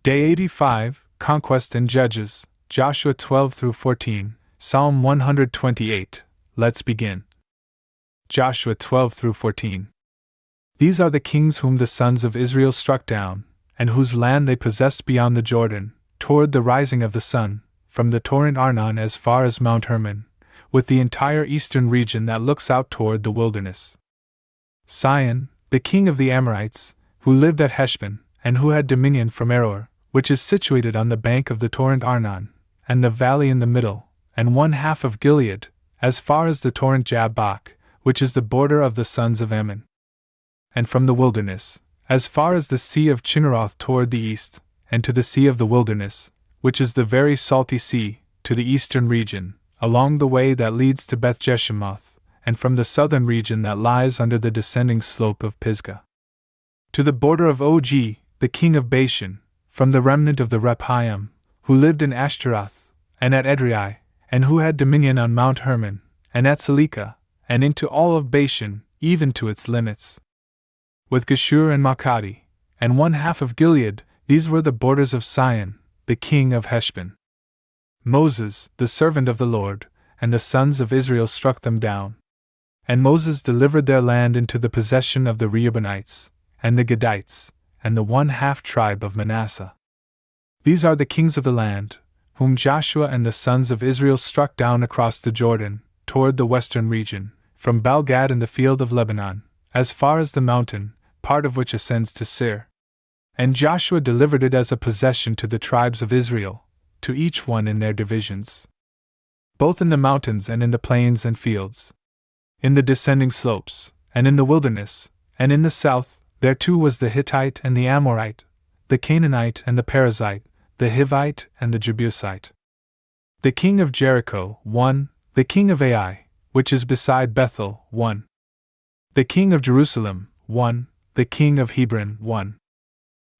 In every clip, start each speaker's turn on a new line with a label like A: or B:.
A: Day 85, Conquest and Judges, Joshua 12-14, Psalm 128. Let's begin. Joshua 12-14. These are the kings whom the sons of Israel struck down, and whose land they possessed beyond the Jordan, toward the rising of the sun, from the torrent Arnon as far as Mount Hermon, with the entire eastern region that looks out toward the wilderness. Sihon, the king of the Amorites, who lived at Heshbon, and who had dominion from Aroer, which is situated on the bank of the torrent Arnon, and the valley in the middle, and one half of Gilead, as far as the torrent Jabbok, which is the border of the sons of Ammon. And from the wilderness, as far as the sea of Chinneroth toward the east, and to the sea of the wilderness, which is the very salty sea, to the eastern region, along the way that leads to Beth Jeshimoth, and from the southern region that lies under the descending slope of Pisgah. To the border of Og, the king of Bashan, from the remnant of the Rephaim, who lived in Ashtaroth, and at Edrei, and who had dominion on Mount Hermon, and at Salekah, and into all of Bashan, even to its limits. With Geshur and Makati, and one half of Gilead, these were the borders of Sihon, the king of Heshbon. Moses, the servant of the Lord, and the sons of Israel struck them down. And Moses delivered their land into the possession of the Reubenites, and the Gadites, and the one-half tribe of Manasseh. These are the kings of the land, whom Joshua and the sons of Israel struck down across the Jordan, toward the western region, from Baal-Gad in the field of Lebanon, as far as the mountain, part of which ascends to Seir. And Joshua delivered it as a possession to the tribes of Israel, to each one in their divisions, both in the mountains and in the plains and fields, in the descending slopes, and in the wilderness, and in the south. There too was the Hittite and the Amorite, the Canaanite and the Perizzite, the Hivite and the Jebusite. The king of Jericho, 1, the king of Ai, which is beside Bethel, 1. The king of Jerusalem, 1, the king of Hebron, 1.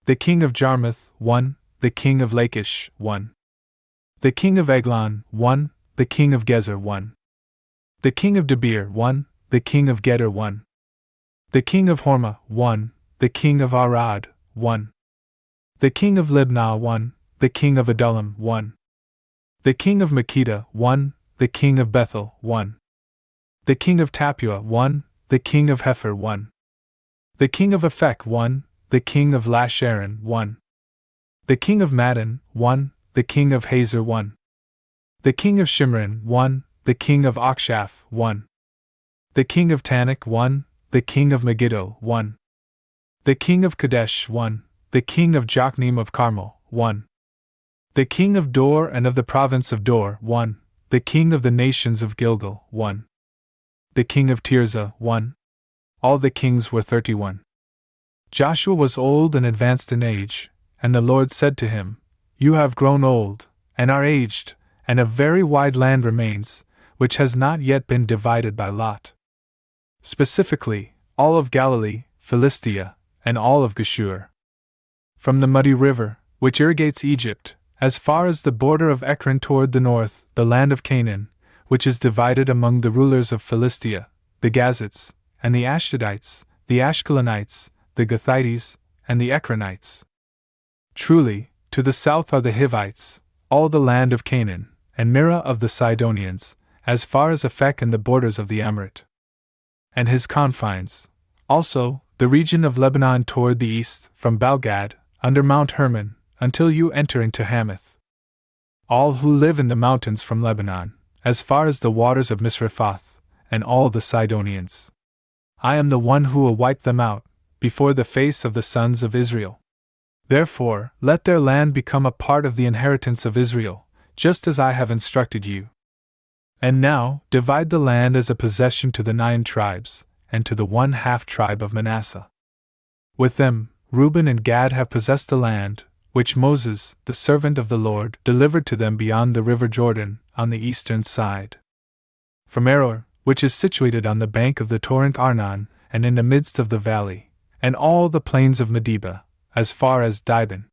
A: The king of Jarmuth, 1, the king of Lachish, 1. The king of Eglon, 1, the king of Gezer, 1. The king of Debir, 1, the king of Geder, 1. The king of Hormah, 1, the king of Arad, 1. The king of Libnah, 1, the king of Adullam, 1. The king of Makkedah, 1, the king of Bethel, 1. The king of Tappuah, 1, the king of Hepher, 1. The king of Aphek, 1, the king of Lasharon, 1. The king of Madon, 1, the king of Hazor, 1. The king of Shimron, 1, the king of Akshaph, 1. The king of Tanakh, 1, the king of Megiddo, 1. The king of Kadesh, 1, the king of Jokneam of Carmel, 1. The king of Dor and of the province of Dor, 1, the king of the nations of Gilgal, 1. The king of Tirzah, 1. All the kings were 31. Joshua was old and advanced in age, and the Lord said to him, You have grown old, and are aged, and a very wide land remains, which has not yet been divided by lot. Specifically, all of Galilee, Philistia, and all of Geshur. From the muddy river, which irrigates Egypt, as far as the border of Ekron toward the north, the land of Canaan, which is divided among the rulers of Philistia, the Gazites, and the Ashdodites, the Ashkelonites, the Gathites, and the Ekronites. Truly, to the south are the Hivites, all the land of Canaan, and Mirah of the Sidonians, as far as Aphek and the borders of the Amorite, and his confines, also, the region of Lebanon toward the east, from Baal-Gad, under Mount Hermon, until you enter into Hamath. All who live in the mountains from Lebanon, as far as the waters of Misrephoth, and all the Sidonians. I am the one who will wipe them out, before the face of the sons of Israel. Therefore, let their land become a part of the inheritance of Israel, just as I have instructed you. And now, divide the land as a possession to the 9 tribes, and to the one-half tribe of Manasseh. With them, Reuben and Gad have possessed the land, which Moses, the servant of the Lord, delivered to them beyond the river Jordan, on the eastern side. From Aroer, which is situated on the bank of the torrent Arnon, and in the midst of the valley, and all the plains of Medeba, as far as Dibon.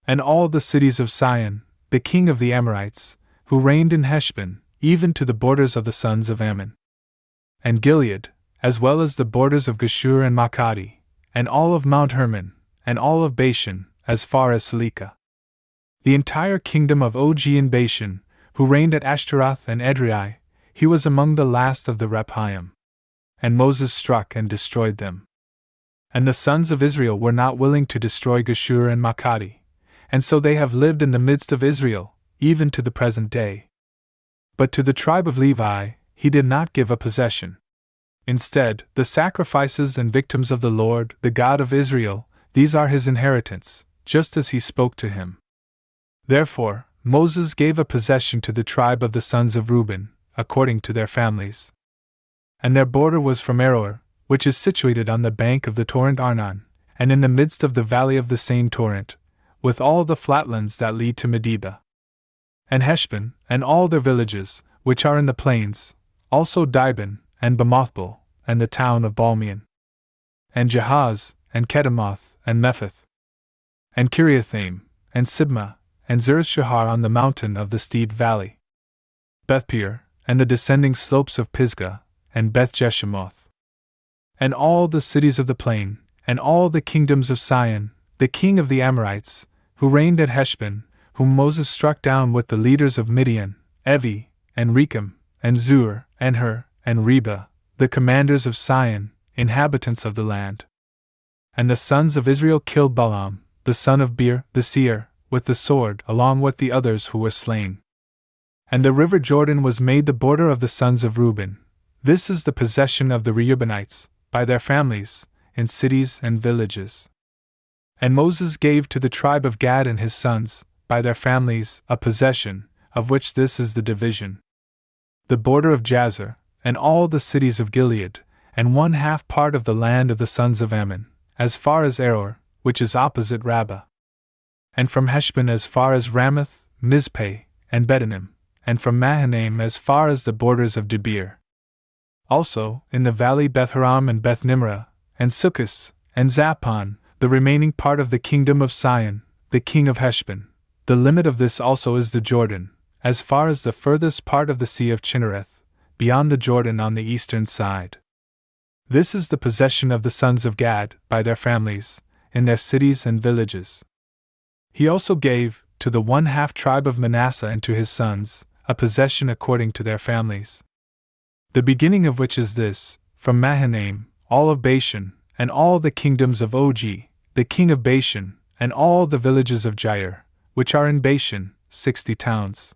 A: And all the cities of Sihon, the king of the Amorites, who reigned in Heshbon, even to the borders of the sons of Ammon. And Gilead, as well as the borders of Geshur and Makati, and all of Mount Hermon, and all of Bashan, as far as Seleka. The entire kingdom of Og and Bashan, who reigned at Ashtaroth and Edrei, he was among the last of the Rephaim. And Moses struck and destroyed them. And the sons of Israel were not willing to destroy Geshur and Makati, and so they have lived in the midst of Israel, even to the present day. But to the tribe of Levi, he did not give a possession. Instead, the sacrifices and victims of the Lord, the God of Israel, these are his inheritance, just as he spoke to him. Therefore, Moses gave a possession to the tribe of the sons of Reuben, according to their families. And their border was from Aroer, which is situated on the bank of the torrent Arnon, and in the midst of the valley of the same torrent, with all the flatlands that lead to Medeba. And Heshbon, and all their villages, which are in the plains, also Dibon, and Bamothbal, and the town of Balmeon. And Jahaz, and Kedemoth, and Mephith. And Kiriathaim, and Sibmah, and Zereth-Shahar on the mountain of the steep valley. Bethpeor, and the descending slopes of Pisgah, and Beth-Jeshemoth. And all the cities of the plain, and all the kingdoms of Sihon, the king of the Amorites, who reigned at Heshbon, whom Moses struck down with the leaders of Midian, Evi, and Rechem, and Zur, and Hur, and Reba, the commanders of Sihon, inhabitants of the land. And the sons of Israel killed Balaam, the son of Beer, the seer, with the sword, along with the others who were slain. And the river Jordan was made the border of the sons of Reuben. This is the possession of the Reubenites, by their families, in cities and villages. And Moses gave to the tribe of Gad and his sons, by their families, a possession, of which this is the division. The border of Jazer, and all the cities of Gilead, and 1/2 part of the land of the sons of Ammon, as far as Aroer, which is opposite Rabbah. And from Heshbon as far as Ramoth, Mizpeh, and Betonim, and from Mahanaim as far as the borders of Debir. Also, in the valley Beth-Horam and Beth-Nimrah, and Sukkos, and Zaphon, the remaining part of the kingdom of Sihon, the king of Heshbon. The limit of this also is the Jordan, as far as the furthest part of the Sea of Chinnereth, beyond the Jordan on the eastern side. This is the possession of the sons of Gad, by their families, in their cities and villages. He also gave, to the 1/2 tribe of Manasseh and to his sons, a possession according to their families. The beginning of which is this: from Mahanaim, all of Bashan, and all the kingdoms of Og, the king of Bashan, and all the villages of Jair, which are in Bashan, 60 towns.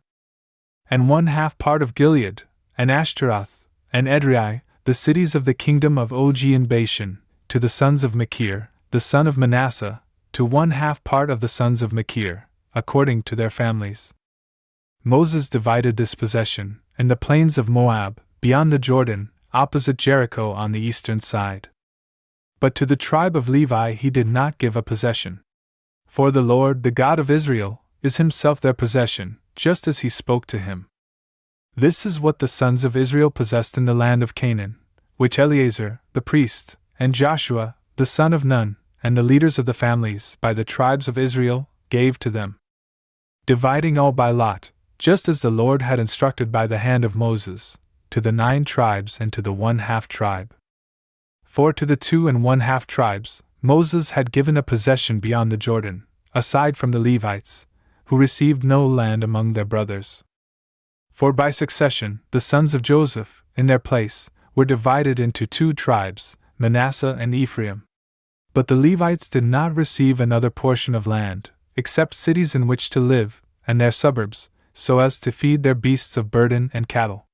A: And 1/2 part of Gilead, and Ashtaroth, and Edrei, the cities of the kingdom of Og and Bashan, to the sons of Machir, the son of Manasseh, to 1/2 part of the sons of Machir, according to their families. Moses divided this possession, in the plains of Moab, beyond the Jordan, opposite Jericho on the eastern side. But to the tribe of Levi he did not give a possession. For the Lord, the God of Israel, is himself their possession, just as he spoke to him. This is what the sons of Israel possessed in the land of Canaan, which Eleazar, the priest, and Joshua, the son of Nun, and the leaders of the families, by the tribes of Israel, gave to them, dividing all by lot, just as the Lord had instructed by the hand of Moses, to the 9 tribes and to the 1/2 tribe. For to the 2 1/2 tribes, Moses had given a possession beyond the Jordan, aside from the Levites, who received no land among their brothers. For by succession, the sons of Joseph, in their place, were divided into 2 tribes, Manasseh and Ephraim. But the Levites did not receive another portion of land, except cities in which to live, and their suburbs, so as to feed their beasts of burden and cattle.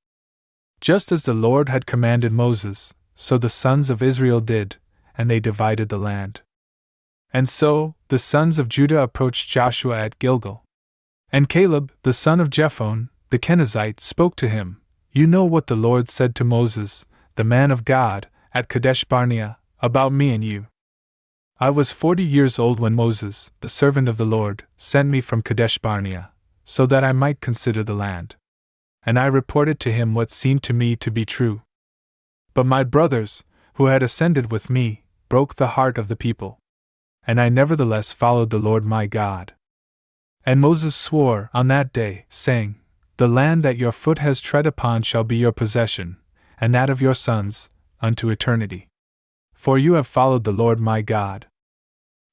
A: Just as the Lord had commanded Moses, so the sons of Israel did, and they divided the land. And so, the sons of Judah approached Joshua at Gilgal. And Caleb, the son of Jephone, the Kenizzite, spoke to him, "You know what the Lord said to Moses, the man of God, at Kadesh Barnea, about me and you. I was 40 years old when Moses, the servant of the Lord, sent me from Kadesh Barnea, so that I might consider the land. And I reported to him what seemed to me to be true. But my brothers, who had ascended with me, broke the heart of the people. And I nevertheless followed the Lord my God. And Moses swore on that day, saying, The land that your foot has tread upon shall be your possession, and that of your sons, unto eternity. For you have followed the Lord my God.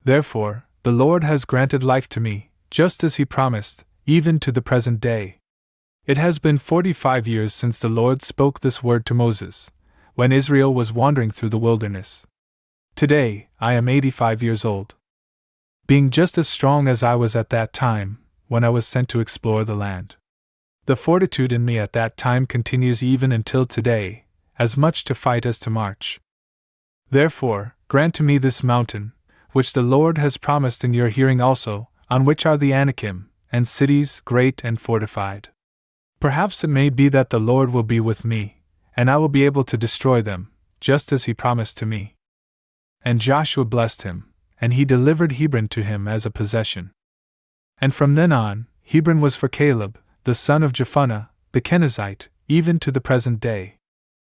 A: Therefore, the Lord has granted life to me, just as He promised, even to the present day. It has been 45 years since the Lord spoke this word to Moses, when Israel was wandering through the wilderness. Today, I am 85 years old. Being just as strong as I was at that time, when I was sent to explore the land. The fortitude in me at that time continues even until today, as much to fight as to march. Therefore, grant to me this mountain, which the Lord has promised in your hearing also, on which are the Anakim, and cities great and fortified. Perhaps it may be that the Lord will be with me, and I will be able to destroy them, just as He promised to me. And Joshua blessed him, and he delivered Hebron to him as a possession. And from then on, Hebron was for Caleb, the son of Jephunneh, the Kenizzite, even to the present day.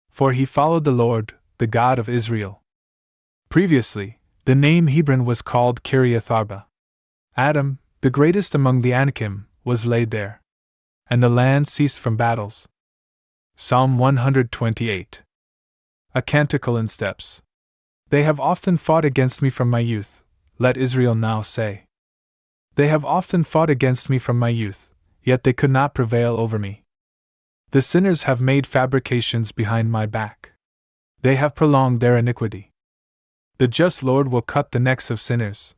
A: For he followed the Lord, the God of Israel. Previously, the name Hebron was called Kiriath Arba. Adam, the greatest among the Anakim, was laid there. And the land ceased from battles. Psalm 128. A canticle in steps. They have often fought against me from my youth, let Israel now say. They have often fought against me from my youth, yet they could not prevail over me. The sinners have made fabrications behind my back. They have prolonged their iniquity. The just Lord will cut the necks of sinners.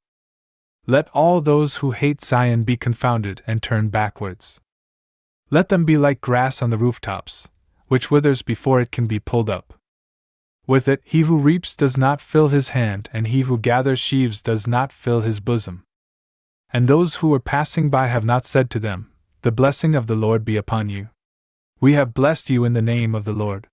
A: Let all those who hate Zion be confounded and turn backwards. Let them be like grass on the rooftops, which withers before it can be pulled up. With it, he who reaps does not fill his hand, and he who gathers sheaves does not fill his bosom. And those who were passing by have not said to them, the blessing of the Lord be upon you. We have blessed you in the name of the Lord.